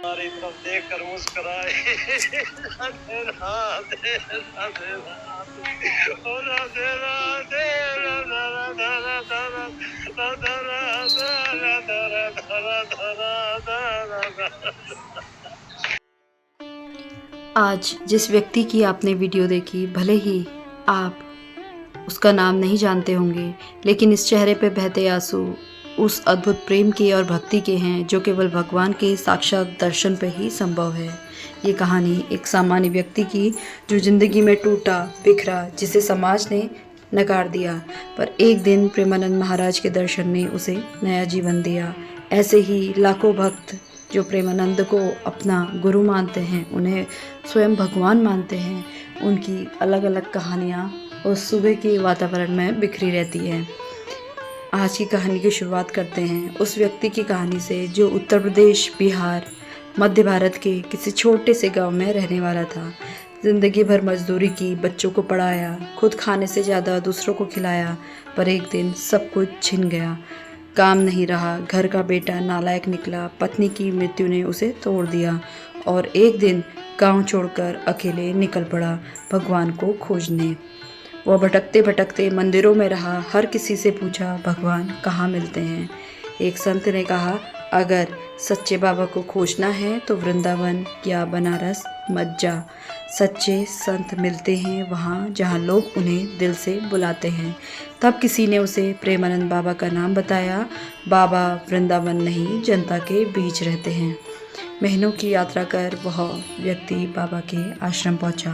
हमारी तरफ देख कर मुस्कुराए। राधे राधे राधे राधे ओ राधे राधे राधा राधा राधा राधा राधा राधा राधा राधा राधा राधा। आज जिस व्यक्ति की आपने वीडियो देखी, भले ही आप उसका नाम नहीं जानते होंगे, लेकिन इस चेहरे पे बहते आंसू उस अद्भुत प्रेम के और भक्ति के हैं जो केवल भगवान के साक्षात दर्शन पे ही संभव है। ये कहानी एक सामान्य व्यक्ति की जो ज़िंदगी में टूटा बिखरा, जिसे समाज ने नकार दिया, पर एक दिन प्रेमानंद महाराज के दर्शन ने उसे नया जीवन दिया। ऐसे ही लाखों भक्त जो प्रेमानंद को अपना गुरु मानते हैं, उन्हें स्वयं भगवान मानते हैं, उनकी अलग अलग कहानियाँ उस सुबह के वातावरण में बिखरी रहती है। आज की कहानी की शुरुआत करते हैं उस व्यक्ति की कहानी से जो उत्तर प्रदेश, बिहार, मध्य भारत के किसी छोटे से गांव में रहने वाला था। ज़िंदगी भर मजदूरी की, बच्चों को पढ़ाया, खुद खाने से ज़्यादा दूसरों को खिलाया, पर एक दिन सब कुछ छिन गया। काम नहीं रहा, घर का बेटा नालायक निकला, पत्नी की मृत्यु ने उसे तोड़ दिया और एक दिन गांव छोड़कर अकेले निकल पड़ा भगवान को खोजने। वह भटकते भटकते मंदिरों में रहा, हर किसी से पूछा भगवान कहाँ मिलते हैं। एक संत ने कहा, अगर सच्चे बाबा को खोजना है तो वृंदावन या बनारस मत जा। सच्चे संत मिलते हैं वहाँ जहाँ लोग उन्हें दिल से बुलाते हैं। तब किसी ने उसे प्रेमानंद बाबा का नाम बताया। बाबा वृंदावन नहीं, जनता के बीच रहते हैं। महीनों की यात्रा कर वह व्यक्ति बाबा के आश्रम पहुंचा।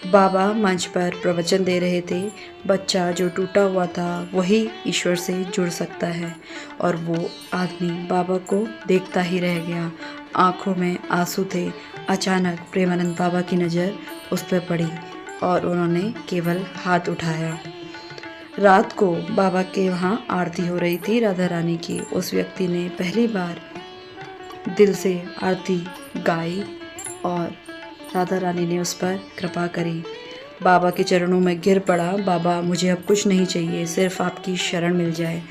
बाबा मंच पर प्रवचन दे रहे थे। बच्चा जो टूटा हुआ था वही ईश्वर से जुड़ सकता है, और वो आदमी बाबा को देखता ही रह गया। आंखों में आंसू थे। अचानक प्रेमानंद बाबा की नज़र उस पर पड़ी और उन्होंने केवल हाथ उठाया। रात को बाबा के वहाँ आरती हो रही थी राधा रानी की। उस व्यक्ति ने पहली बार दिल से आरती गाई और राधा रानी ने उस पर कृपा करी। बाबा के चरणों में गिर पड़ा। बाबा, मुझे अब कुछ नहीं चाहिए, सिर्फ आपकी शरण मिल जाए।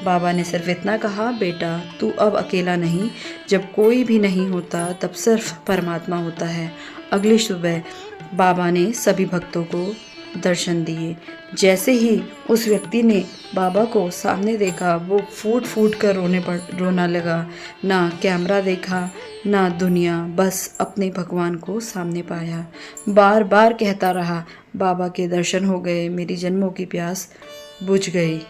बाबा ने सिर्फ इतना कहा, बेटा तू अब अकेला नहीं, जब कोई भी नहीं होता तब सिर्फ परमात्मा होता है। अगली सुबह बाबा ने सभी भक्तों को दर्शन दिए। जैसे ही उस व्यक्ति ने बाबा को सामने देखा, वो फूट फूट कर रोना लगा। ना कैमरा देखा, ना दुनिया, बस अपने भगवान को सामने पाया। बार बार कहता रहा, बाबा के दर्शन हो गए, मेरी जन्मों की प्यास बुझ गई।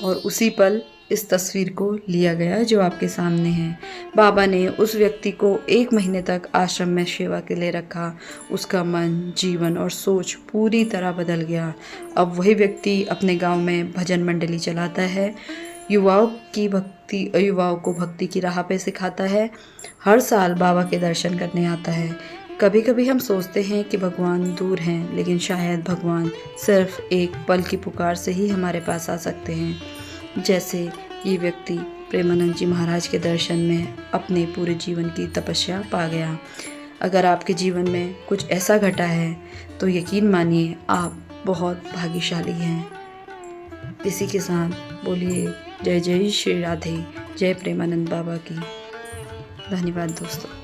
और उसी पल इस तस्वीर को लिया गया जो आपके सामने है। बाबा ने उस व्यक्ति को 1 महीने तक आश्रम में सेवा के लिए रखा। उसका मन, जीवन और सोच पूरी तरह बदल गया। अब वही व्यक्ति अपने गांव में भजन मंडली चलाता है, युवाओं को भक्ति की राह पे सिखाता है, हर साल बाबा के दर्शन करने आता है। कभी कभी हम सोचते हैं कि भगवान दूर हैं, लेकिन शायद भगवान सिर्फ एक पल की पुकार से ही हमारे पास आ सकते हैं। जैसे ये व्यक्ति प्रेमानंद जी महाराज के दर्शन में अपने पूरे जीवन की तपस्या पा गया। अगर आपके जीवन में कुछ ऐसा घटा है तो यकीन मानिए आप बहुत भाग्यशाली हैं। इसी के साथ बोलिए जय जय श्री राधे, जय प्रेमानंद बाबा की। धन्यवाद दोस्तों।